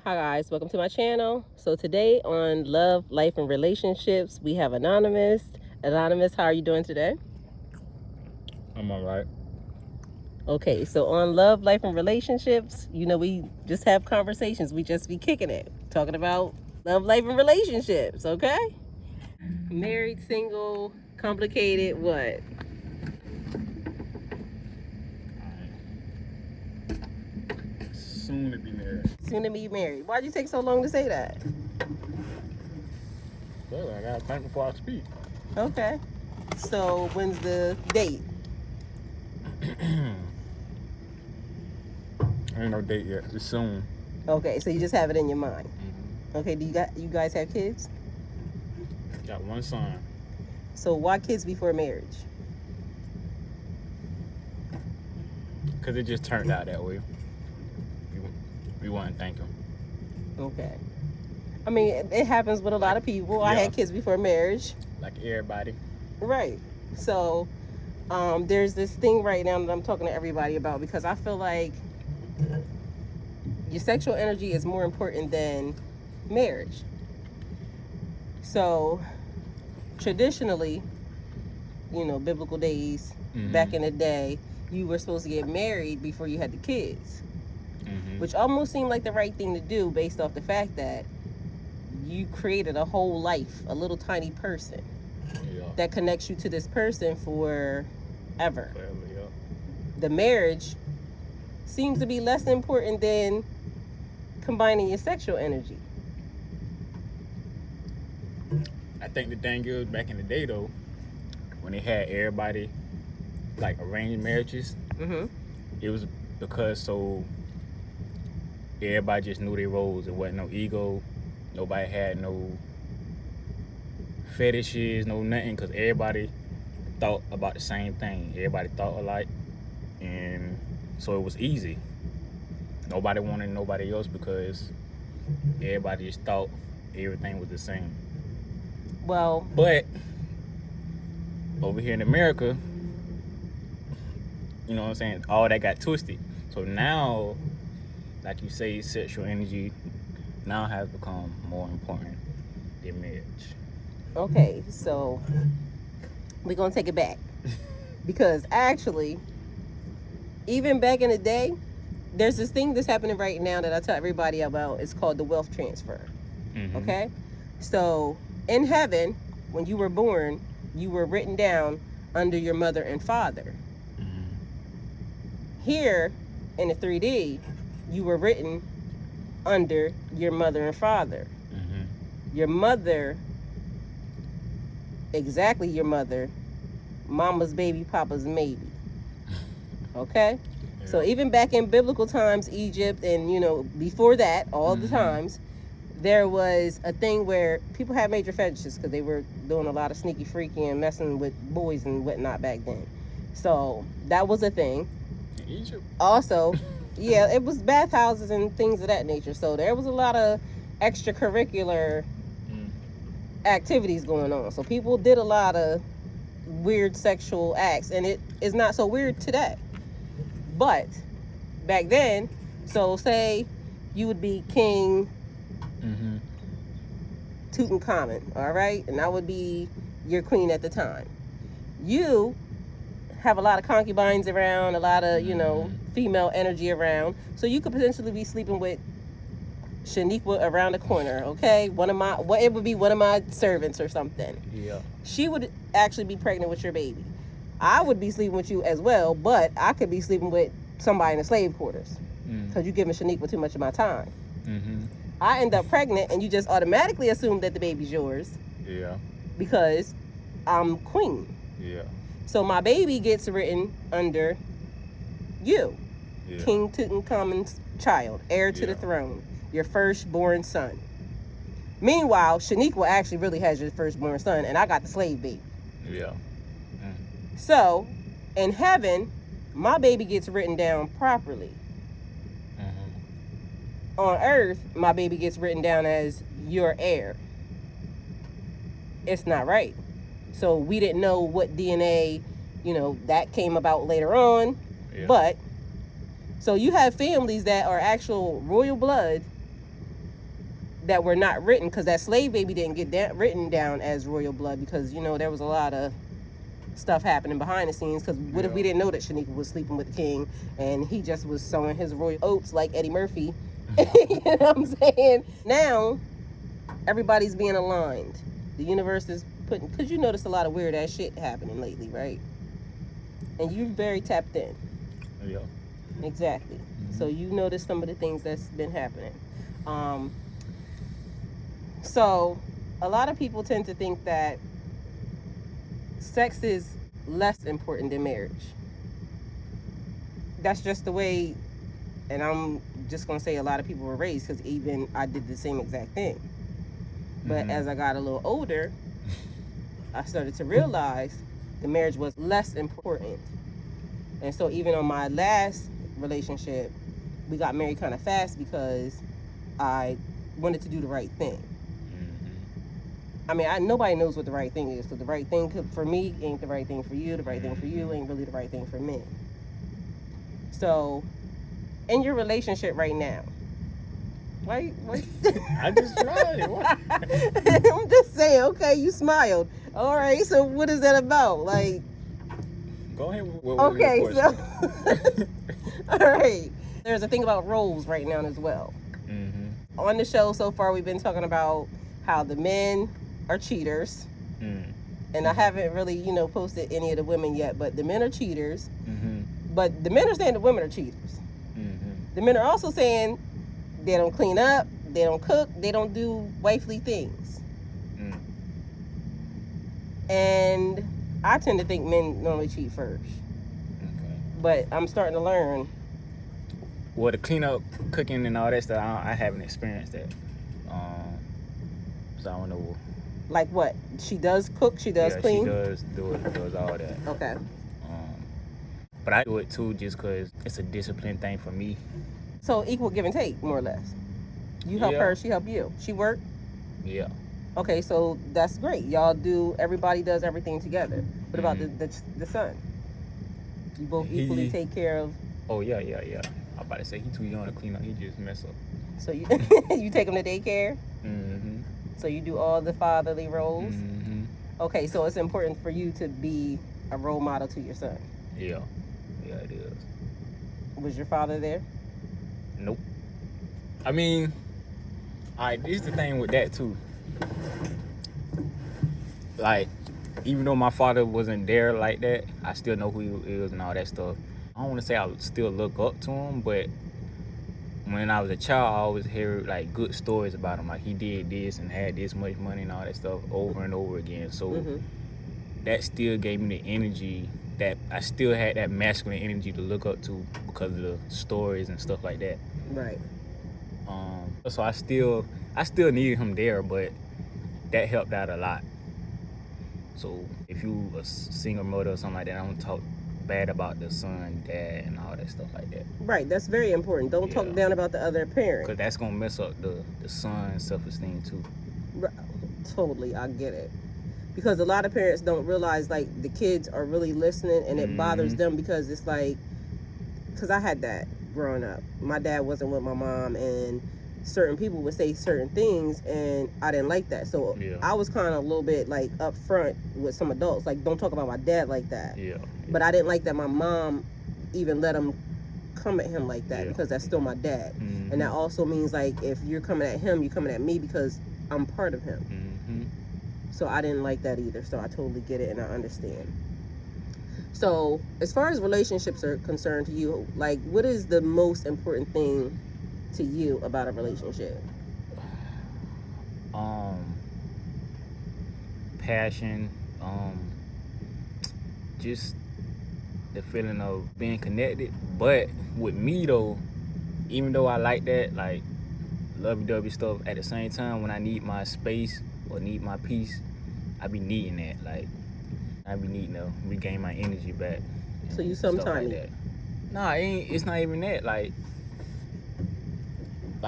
Hi guys, welcome to my channel. So today on love, life, and relationships, we have Anonymous. Anonymous, how are you doing today? I'm all right. Okay, so on love, life, and relationships, we just have conversations. We just be kicking it, talking about love, life, and relationships, okay? Married, single, complicated, what? Soon to be married. Soon to be married. Why'd you take so long to say that? Well, I gotta think before I speak. Okay. So when's the date? Ain't no date yet. It's soon. Okay, so you just have it in your mind. Mm-hmm. Okay, do you guys have kids? Got one son. So why kids before marriage? Cause it just turned out that way. We want to thank him. Okay. I mean, it happens with a lot of people. I had kids before marriage. Like everybody. Right. So there's this thing right now that I'm talking to everybody about because I feel like your sexual energy is more important than marriage. So traditionally, biblical days, back in the day, you were supposed to get married before you had the kids. Which almost seemed like the right thing to do based off the fact that you created a whole life, a little tiny person that connects you to this person forever. The marriage seems to be less important than combining your sexual energy. I think the thing is, back in the day though, when they had everybody like arranged marriages, it was because so everybody just knew their roles. There wasn't no ego. Nobody had no fetishes, no nothing, because everybody thought about the same thing. Everybody thought alike, and so it was easy. Nobody wanted nobody else because everybody just thought everything was the same. Well, but over here in America, you know what I'm saying, all that got twisted. So now, like you say, sexual energy now has become more important than marriage. Okay, so we're going to take it back. Because actually, even back in the day, there's this thing that's happening right now that I tell everybody about. It's called the wealth transfer. Okay? So in heaven, when you were born, you were written down under your mother and father. Here in the 3D, you were written under your mother and father. Your mother, exactly your mother, mama's baby, papa's maybe. Okay? Yeah. So even back in biblical times, Egypt, and before that, all the times, there was a thing where people had major fetishes because they were doing a lot of sneaky freaky and messing with boys and whatnot back then. So that was a thing. Egypt. Also, yeah, it was bathhouses and things of that nature. So there was a lot of extracurricular activities going on. So people did a lot of weird sexual acts, and it is not so weird today. But back then, so say you would be King Tutankhamun, all right? And I would be your queen at the time. You have a lot of concubines around, a lot of, female energy around. So you could potentially be sleeping with Shaniqua around the corner, okay? It would be one of my servants or something. Yeah. She would actually be pregnant with your baby. I would be sleeping with you as well, but I could be sleeping with somebody in the slave quarters because you're giving Shaniqua too much of my time. I end up pregnant, and you just automatically assume that the baby's yours. Yeah. Because I'm queen. Yeah. So my baby gets written under you, King Tutankhamun's child, heir to the throne, your firstborn son. Meanwhile, Shaniqua actually really has your firstborn son, and I got the slave baby. Yeah. So, in heaven, my baby gets written down properly. On earth, my baby gets written down as your heir. It's not right. So we didn't know what DNA, that came about later on. Yeah. But, so you have families that are actual royal blood that were not written, because that slave baby didn't get written down as royal blood, because there was a lot of stuff happening behind the scenes. Because what if we didn't know that Shanika was sleeping with the king and he just was sowing his royal oats like Eddie Murphy? You know what I'm saying? Now everybody's being aligned. The universe is putting, because you notice a lot of weird ass shit happening lately, right? And you're very tapped in. Yeah. Exactly. Mm-hmm. So you notice some of the things that's been happening. So a lot of people tend to think that sex is less important than marriage. That's just the way, and I'm just going to say a lot of people were raised, because even I did the same exact thing. But as I got a little older, I started to realize the marriage was less important. And so even on my last relationship, we got married kind of fast because I wanted to do the right thing. I mean, nobody knows what the right thing is, because the right thing for me ain't the right thing for you. The right thing for you ain't really the right thing for me. So, in your relationship right now, why? I just tried it. I'm just saying. Okay, you smiled. All right. So, what is that about? Like, go ahead. Okay. So, all right. There's a thing about roles right now as well. Mm-hmm. On the show so far, we've been talking about how the men are cheaters. And I haven't really, posted any of the women yet, but the men are cheaters. But the men are saying the women are cheaters. The men are also saying they don't clean up, they don't cook, they don't do wifely things. And I tend to think men normally cheat first. Okay. But I'm starting to learn. Well, the clean up, cooking, and all that stuff, I haven't experienced that. So I don't know. Like what? She does cook, she does clean? She does all that. Okay. But I do it too just because it's a discipline thing for me. So equal give and take, more or less. You help her, she help you. She work? Yeah. Okay, so that's great. Everybody does everything together. What about the son? You both equally take care of? Oh, yeah. I'm about to say he too young to clean up. He just mess up. So you you take him to daycare? So you do all the fatherly roles? Okay, so it's important for you to be a role model to your son? Yeah, it is. Was your father there? Nope. I mean, this is the thing with that too. Like, even though my father wasn't there like that, I still know who he is and all that stuff. I don't want to say I would still look up to him, but when I was a child, I always heard like good stories about him. Like, he did this and had this much money and all that stuff over and over again. So that still gave me the energy that I still had, that masculine energy to look up to because of the stories and stuff like that. Right. So I still needed him there, but that helped out a lot. So if you a single mother or something like that, I don't talk bad about the son, dad, and all that stuff like that. Right, that's very important. Don't talk down about the other parent. Because that's going to mess up the son's self-esteem too. Right. Totally, I get it. Because a lot of parents don't realize, like, the kids are really listening, and it bothers them, because it's like, because I had that growing up. My dad wasn't with my mom, and certain people would say certain things, and I didn't like that. So I was kind of a little bit like upfront with some adults, like, don't talk about my dad like that. But I didn't like that my mom even let him come at him like that, because that's still my dad. And that also means, like, if you're coming at him, you're coming at me because I'm part of him. So I didn't like that either. So I totally get it and I understand. So as far as relationships are concerned to you, like, what is the most important thing to you about a relationship? Passion, just the feeling of being connected. But with me though, even though I like that, like, lovey-dovey stuff, at the same time, when I need my space or need my peace, I be needing that. Like, I be needing to regain my energy back. So you sometimes like that. Nah, it's not even that. Like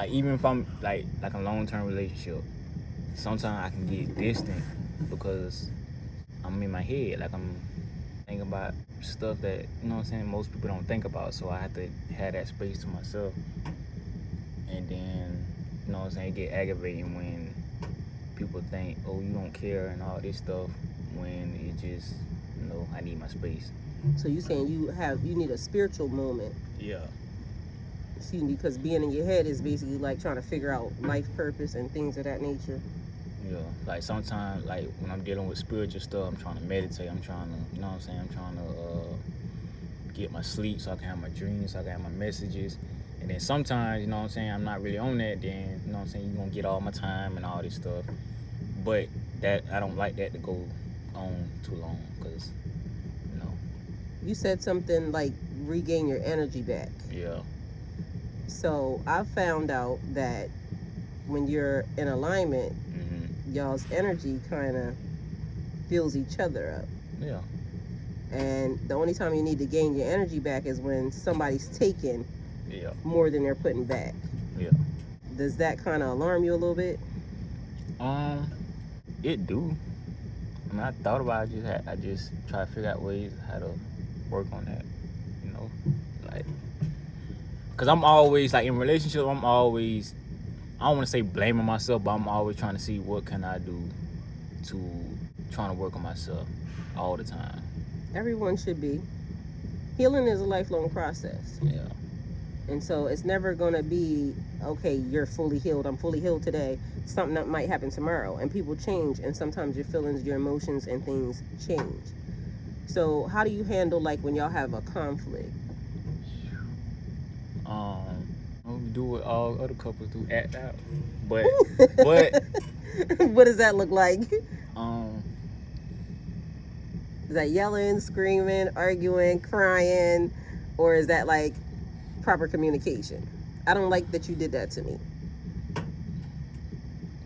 even if I'm like a long-term relationship, sometimes I can get distant because I'm in my head. Like, I'm thinking about stuff that, you know what I'm saying, most people don't think about. So I have to have that space to myself. And then you know what I'm saying, get aggravating when people think, oh, you don't care and all this stuff, when it just, I need my space. So you saying you need a spiritual moment? Yeah. See, because being in your head is basically like trying to figure out life purpose and things of that nature. Yeah, like sometimes, like when I'm dealing with spiritual stuff, I'm trying to meditate. I'm trying to, you know what I'm saying, I'm trying to get my sleep so I can have my dreams, so I can have my messages. And then sometimes, you know what I'm saying, I'm not really on that, then, you know what I'm saying, you're going to get all my time and all this stuff. But that, I don't like that to go on too long, because, You said something like regain your energy back. Yeah. So I found out that when you're in alignment, y'all's energy kind of fills each other up. Yeah. And the only time you need to gain your energy back is when somebody's taking more than they're putting back. Yeah. Does that kind of alarm you a little bit? It do. I mean, I thought about it. I just try to figure out ways how to work on that. Like, cause I'm always like in relationships. I don't want to say blaming myself, but I'm always trying to see what can I do to trying to work on myself all the time. Everyone should be. Healing is a lifelong process. Yeah. And so it's never going to be, okay, you're fully healed. I'm fully healed today. Something that might happen tomorrow. And people change. And sometimes your feelings, your emotions, and things change. So how do you handle, like, when y'all have a conflict? We do what all other couples do, act out. But what does that look like? Is that yelling, screaming, arguing, crying, or is that like proper communication? I don't like that you did that to me.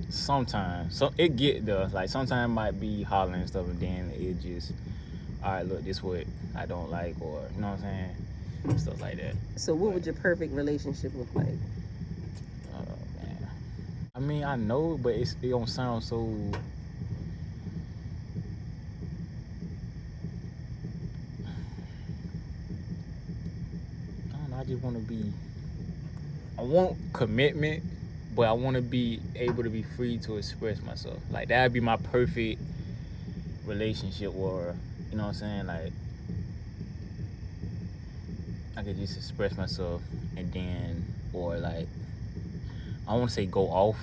Sometimes, so it get there. Like sometimes it might be hollering and stuff, and then it just, all right, look, this what I don't like, or you know what I'm saying, stuff like that. So what would your perfect relationship look like? Man, I mean, I know, but it don't sound so. I don't know. I just want to be. I want commitment, but I want to be able to be free to express myself. Like that'd be my perfect relationship, or you know what I'm saying, like I could just express myself, and then, or like I don't want to say go off,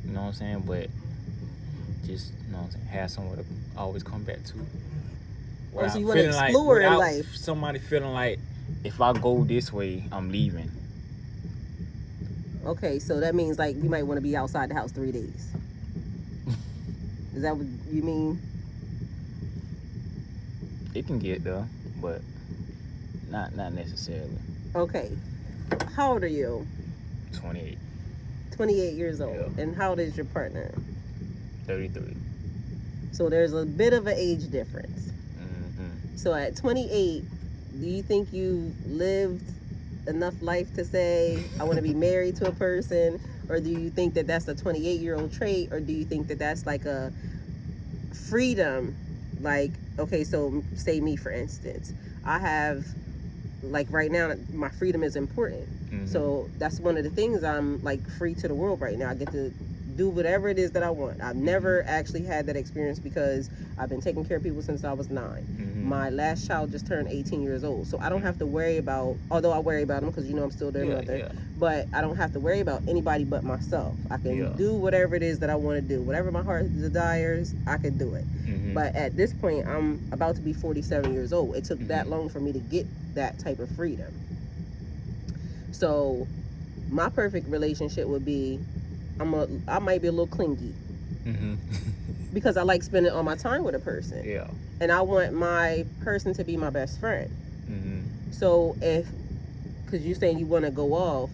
you know what I'm saying, but just, you know what I'm saying, have somewhere to always come back to. Oh, so you want to explore in life. Somebody feeling like if I go this way, I'm leaving. Okay, so that means like you might want to be outside the house 3 days. Is that what you mean? It can get there, but not necessarily. Okay. How old are you? 28. 28 years old. Yeah. And how old is your partner? 33. So there's a bit of an age difference. Mm-hmm. So at 28, do you think you've lived enough life to say, I want to be married to a person? Or do you think that that's a 28-year-old trait? Or do you think that that's like a freedom? Like, okay, so say me, for instance. I have, like right now, my freedom is important. Mm-hmm. So that's one of the things, I'm like free to the world right now. I get to do whatever it is that I want. I've never actually had that experience because I've been taking care of people since I was 9. Mm-hmm. My last child just turned 18 years old. So I don't have to worry about, although I worry about them because I'm still their mother, but I don't have to worry about anybody but myself. I can do whatever it is that I want to do. Whatever my heart desires, I can do it. Mm-hmm. But at this point, I'm about to be 47 years old. It took that long for me to get that type of freedom. So my perfect relationship would be, I might be a little clingy. Mm-hmm. Because I like spending all my time with a person. Yeah. And I want my person to be my best friend. Mm-hmm. So because you're saying you want to go off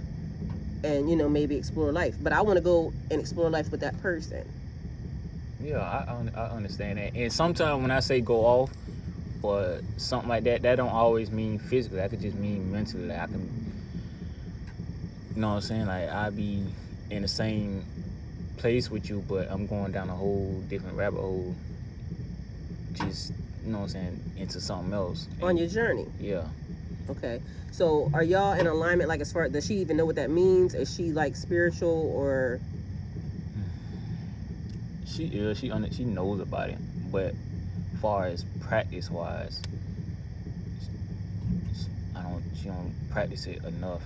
and, maybe explore life. But I want to go and explore life with that person. Yeah, I understand that. And sometimes when I say go off or something like that, that don't always mean physically. That could just mean mentally. Like I can, you know what I'm saying? Like I be in the same place with you, but I'm going down a whole different rabbit hole, just, you know what I'm saying, into something else. On your journey. Yeah. Okay. So are y'all in alignment? Like, as far, does she even know what that means? Is she like spiritual or? She is. She knows about it, but far as practice wise, she don't practice it enough.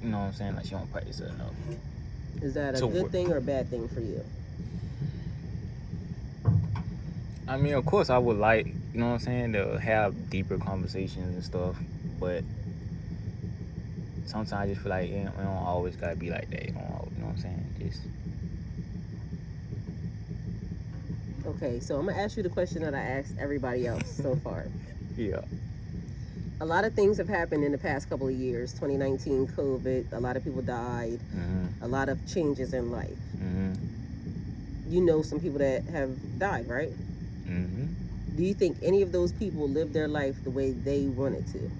You know what I'm saying? Like, she don't practice it enough. Is that a good thing or a bad thing for you? I mean, of course, I would like, you know what I'm saying, to have deeper conversations and stuff, but sometimes I just feel like it don't always gotta be like that. You know what I'm saying? Just. Okay, so I'm gonna ask you the question that I asked everybody else so far. Yeah. A lot of things have happened in the past couple of years. 2019, COVID, a lot of people died, a lot of changes in life. You know some people that have died, right? Do you think any of those people lived their life the way they wanted to?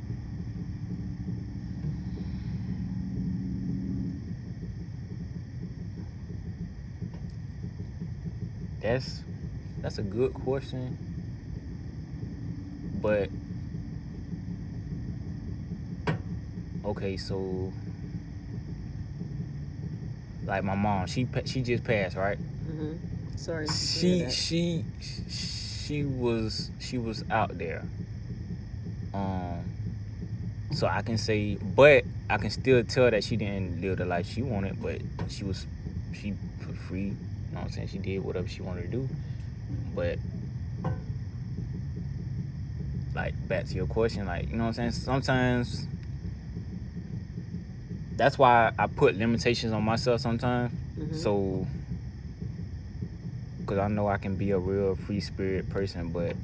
That's a good question, but okay, so like my mom, she just passed, right? Sorry. She was out there. So I can say, but I can still tell that she didn't live the life she wanted, but she for free. You know what I'm saying? She did whatever she wanted to do. But like, back to your question, like, you know what I'm saying? Sometimes that's why I put limitations on myself sometimes. So, because I know I can be a real free spirit person, but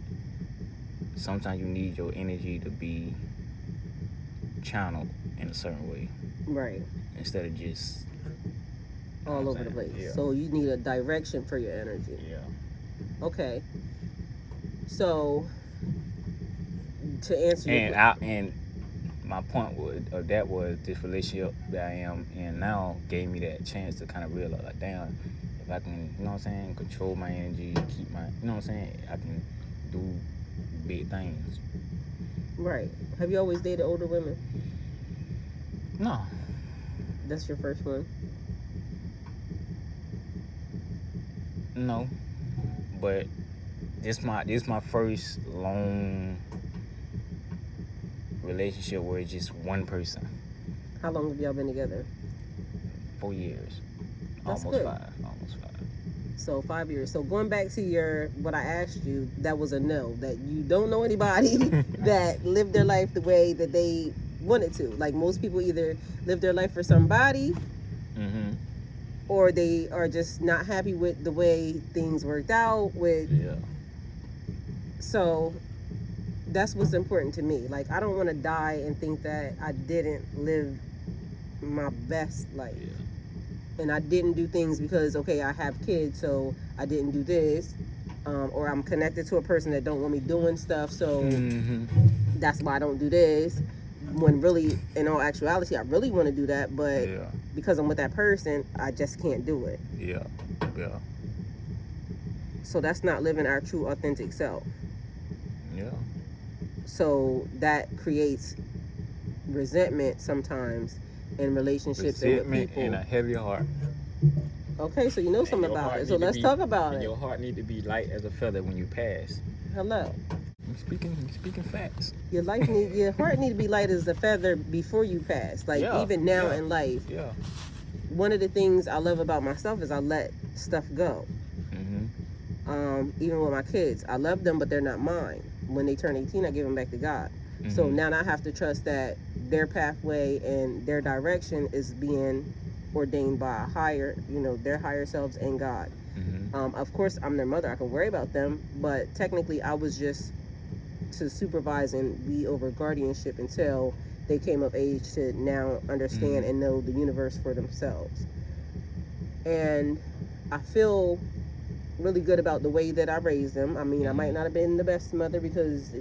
sometimes you need your energy to be channeled in a certain way, right? Instead of just all over the place. Yeah. So you need a direction for your energy. Yeah. Okay. So to answer your and my point of that was this relationship that I am in now gave me that chance to kind of realize, like, damn, if I can, you know what I'm saying, control my energy, keep my, you know what I'm saying, I can do big things. Right. Have you always dated older women? No. That's your first one? No. But this my first long relationship where it's just one person. How long have y'all been together? 4 years. That's almost good. 5. So 5 years. So going back to what I asked you, that was a no. That you don't know anybody that lived their life the way that they wanted to. Like, most people either live their life for somebody, or they are just not happy with the way things worked out. So that's what's important to me. Like, I don't want to die and think that I didn't live my best life. And I didn't do things because, okay, I have kids, so I didn't do this. Or I'm connected to a person that don't want me doing stuff, so that's why I don't do this. When really, in all actuality, I really want to do that, but because I'm with that person, I just can't do it. Yeah. So that's not living our true, authentic self. Yeah. So that creates resentment sometimes in relationships and with people. And a heavy heart. Okay, so you know something about it. So let's talk about it. Your heart need to be light as a feather when you pass. Hello. I'm speaking facts. Your heart need to be light as a feather before you pass. Like, even now in life. Yeah. One of the things I love about myself is I let stuff go. Even with my kids, I love them, but they're not mine. When they turn 18, I give them back to God. So now I have to trust that their pathway and their direction is being ordained by their higher selves and God. Of course, I'm their mother. I can worry about them, but technically I was just to supervise and be over guardianship until they came of age to now understand and know the universe for themselves. And I feel really good about the way that I raised them. I mean, I might not have been the best mother because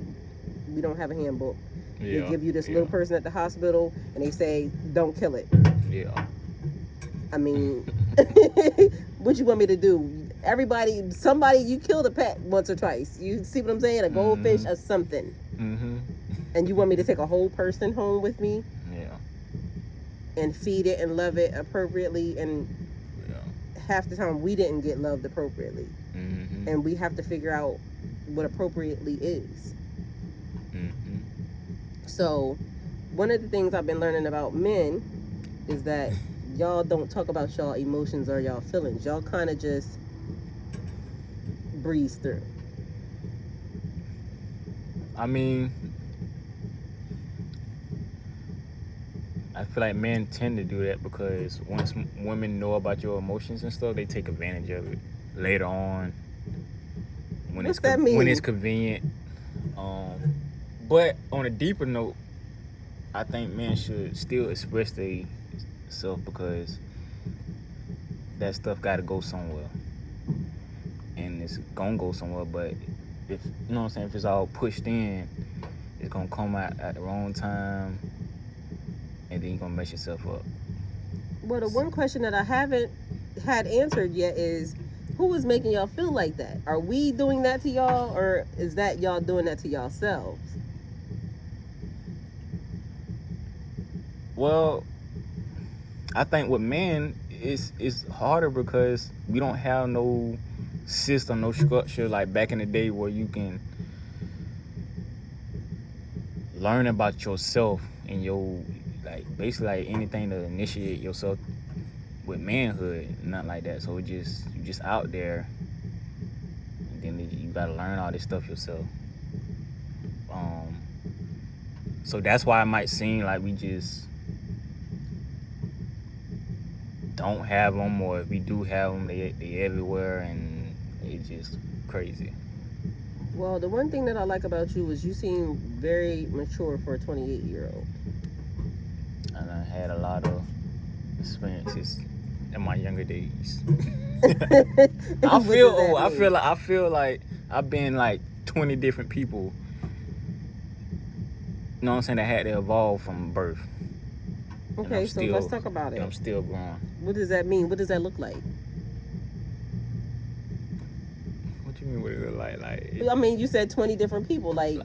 we don't have a handbook. They give you this little person at the hospital and they say, don't kill it. Yeah. I mean, what you want me to do? somebody, you killed a pet once or twice. You see what I'm saying? A goldfish or something. And you want me to take a whole person home with me? Yeah. And feed it and love it appropriately, and half the time we didn't get loved appropriately. And we have to figure out what appropriately is. So one of the things I've been learning about men is that y'all don't talk about y'all emotions or y'all feelings. Y'all kind of just breeze through. I mean, I feel like men tend to do that because once women know about your emotions and stuff, they take advantage of it later on when What's that mean? When it's convenient. But on a deeper note, I think men should still express themselves because that stuff got to go somewhere, and it's gonna go somewhere. But if you know what I'm saying, if it's all pushed in, it's gonna come out at the wrong time, and then you're gonna mess yourself up. Well, the one question that I haven't had answered yet is, who is making y'all feel like that? Are we doing that to y'all, or is that y'all doing that to yourselves? Well, I think with men, it's harder because we don't have no system, no structure like back in the day where you can learn about yourself and your, like, basically like anything to initiate yourself with manhood, nothing like that. So you just out there, and then you gotta learn all this stuff yourself. So that's why it might seem like we just don't have them, or if we do have them, they everywhere, and it's just crazy. Well, the one thing that I like about you is you seem very mature for a 28-year-old. And I had a lot of experiences in my younger days. I feel old. I feel like I've been like 20 different people. You know what I'm saying? That had to evolve from birth. Okay, so let's talk about it. And I'm still growing. What does that mean? What does that look like? What you mean? What does it look like? I mean, you said 20 different people. Like,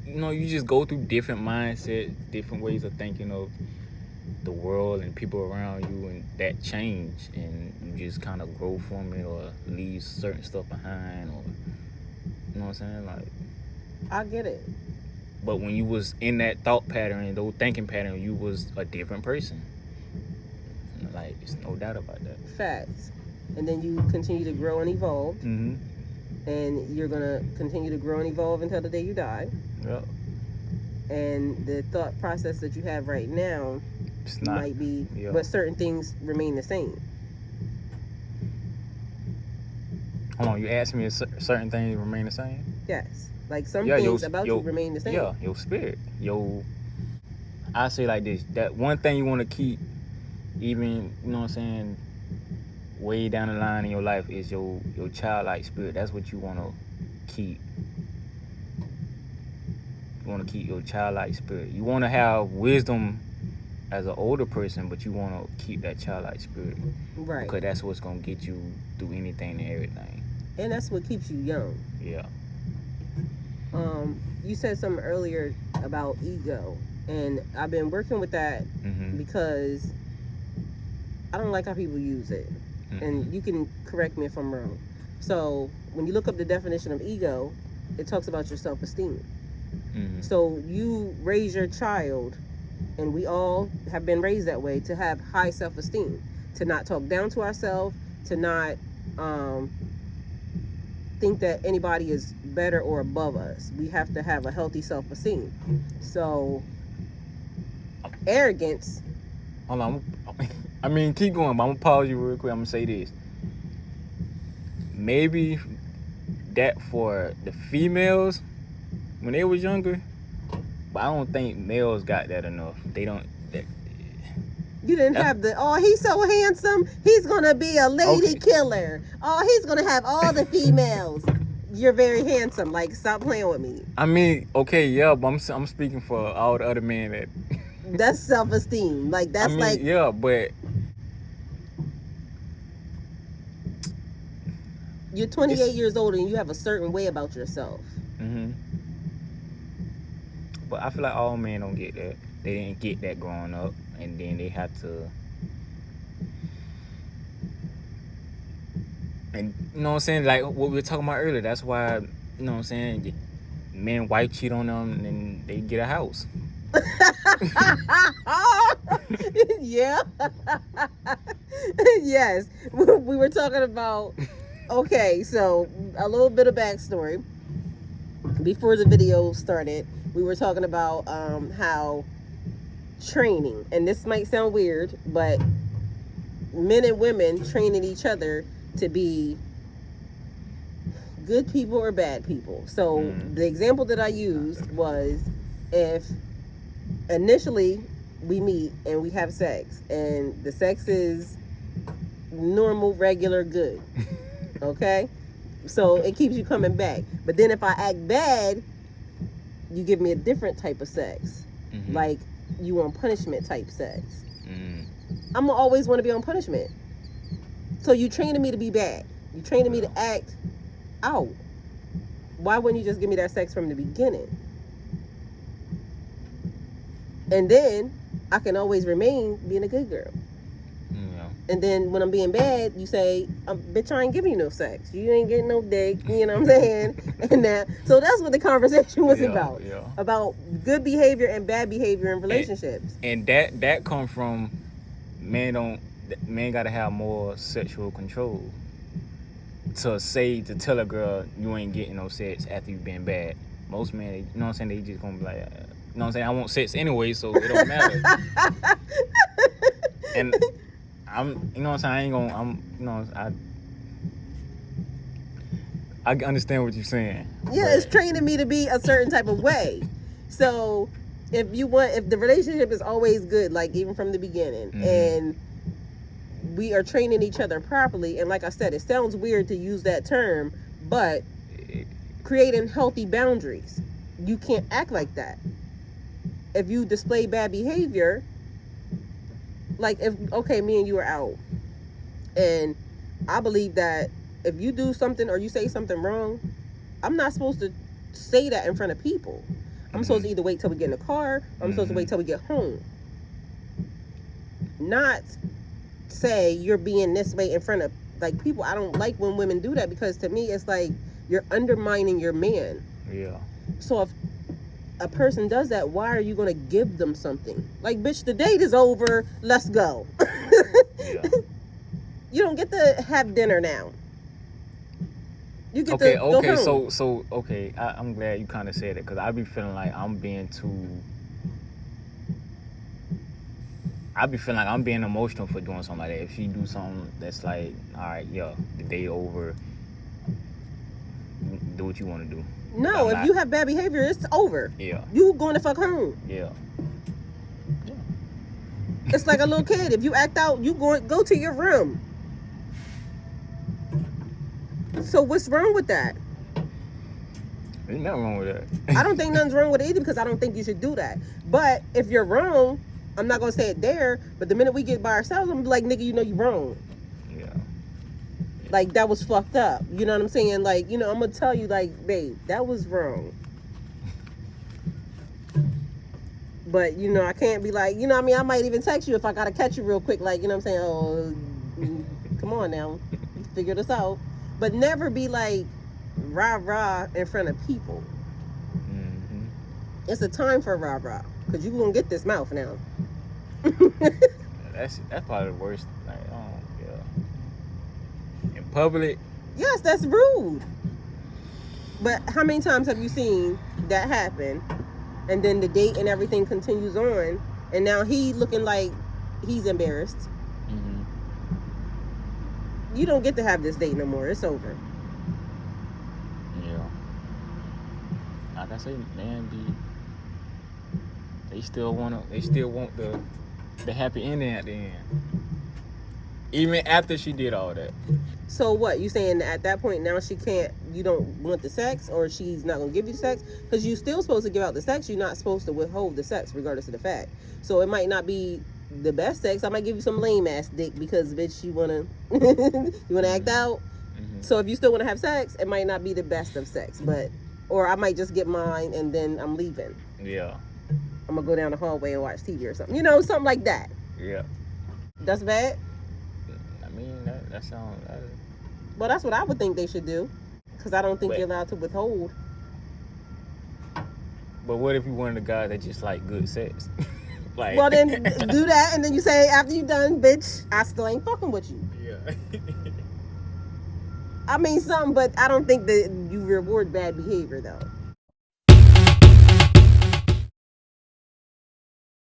you know, you just go through different mindsets, different ways of thinking of the world and people around you, and that change, and you just kind of grow from it or leave certain stuff behind, or you know what I'm saying? Like, I get it. But when you was in that thought pattern, those thinking pattern, you was a different person. Like, there's no doubt about that. Facts. And then you continue to grow and evolve. And you're going to continue to grow and evolve until the day you die. Yep. And the thought process that you have right now might be, but certain things remain the same. Hold on, you asked me if certain things remain the same? Yes. Like some things about you remain the same. Yeah, your spirit. I say like this, that one thing you want to keep, even, you know what I'm saying, way down the line in your life is your childlike spirit. That's what you want to keep. You want to keep your childlike spirit. You want to have wisdom as an older person, but you want to keep that childlike spirit. Right. Because that's what's going to get you through anything and everything. And that's what keeps you young. Yeah. You said something earlier about ego, and I've been working with that because I don't like how people use it. And you can correct me if I'm wrong. So when you look up the definition of ego, it talks about your self-esteem. So you raise your child, and we all have been raised that way, to have high self-esteem, to not talk down to ourselves, to not think that anybody is better or above us. We have to have a healthy self-esteem. So arrogance. Hold on. I mean, keep going, but I'm gonna pause you real quick. I'm gonna say this. Maybe that for the females when they was younger, but I don't think males got that enough. They don't. You didn't have he's so handsome, he's gonna be a lady killer. Oh, he's gonna have all the females. You're very handsome. Like, stop playing with me. I mean, okay, yeah, but I'm speaking for all the other men that. That's self-esteem. Like, that's yeah, but You're 28 years old and you have a certain way about yourself. But I feel like all men don't get that. They didn't get that growing up, and then they have to. And you know what I'm saying? Like what we were talking about earlier. That's why, you know what I'm saying? Men, wife cheat on them, and then they get a house. Yeah. Yes. We were talking about. Okay, so a little bit of backstory. Before the video started, we were talking about how training, and this might sound weird, but men and women training each other to be good people or bad people. So the example that I used was, if initially we meet and we have sex and the sex is normal, regular, good, okay, so it keeps you coming back. But then if I act bad, you give me a different type of sex, like you on punishment type sex. I'm gonna always want to be on punishment. So you training me to be bad, you training me to act out. Why wouldn't you just give me that sex from the beginning? And then I can always remain being a good girl. And then when I'm being bad, you say, bitch, I ain't giving you no sex. You ain't getting no dick. You know what I'm saying? And so that's what the conversation was about. About good behavior and bad behavior in relationships. And that come from men gotta have more sexual control to tell a girl you ain't getting no sex after you been bad. Most men, you know what I'm saying, they just gonna be like, you know what I'm saying, I want sex anyway, so it don't matter. And I'm, you know what I'm saying, I understand what you're saying. Yeah, it's training me to be a certain type of way. So if the relationship is always good, like even from the beginning, and we are training each other properly, and like I said, it sounds weird to use that term, but creating healthy boundaries. You can't act like that. If you display bad behavior, like me and you are out, and I believe that if you do something or you say something wrong, I'm not supposed to say that in front of people. I'm supposed to either wait till we get in the car, or I'm supposed to wait till we get home. Not say you're being this way in front of like people. I don't like when women do that, because to me it's like you're undermining your man. Yeah. So if a person does that, why are you going to give them something? Like, bitch, the date is over, let's go. You don't get to have dinner now. You get to go home. So I'm glad you kind of said it, because I be feeling like I'm being emotional for doing something like that. If she do something that's like, all right, the day over, do what you want to do. No, if you have bad behavior, it's over. Yeah. You going to fuck home. Yeah. It's like a little kid. If you act out, you go to your room. So what's wrong with that? There's nothing wrong with that. I don't think nothing's wrong with it either, because I don't think you should do that. But if you're wrong, I'm not going to say it there, but the minute we get by ourselves, I'm like, nigga, you know you're wrong. Yeah. Like, that was fucked up. You know what I'm saying? Like, you know, I'm going to tell you, like, babe, that was wrong. But, you know, I can't be like, you know what I mean? I might even text you if I got to catch you real quick. Like, you know what I'm saying? Oh, come on now. Figure this out. But never be like, rah-rah in front of people. It's a time for rah-rah, because you're going to get this mouth now. That's probably the worst. Like, in public. Yes, that's rude. But how many times have you seen that happen, and then the date and everything continues on, and now he looking like he's embarrassed? You don't get to have this date no more. It's over. Yeah. Like I say, man, they still want the happy ending at the end, even after she did all that. So what, you saying that at that point now you don't want the sex, or she's not gonna give you the sex? Because you still supposed to give out the sex. You're not supposed to withhold the sex regardless of the fact. So it might not be the best sex. I might give you some lame ass dick because, bitch, you wanna act out. So if you still want to have sex, it might not be the best of sex, or I might just get mine and then I'm leaving. Yeah. I'm gonna go down the hallway and watch TV or something. Something like that. Yeah. That's bad. I mean, that sounds. Well, that's what I would think they should do, because I don't think you're allowed to withhold. But what if you one of the guys that just like good sex? Like. Well, then do that, and then you say after you done, bitch, I still ain't fucking with you. Yeah. I mean something, but I don't think that you reward bad behavior though.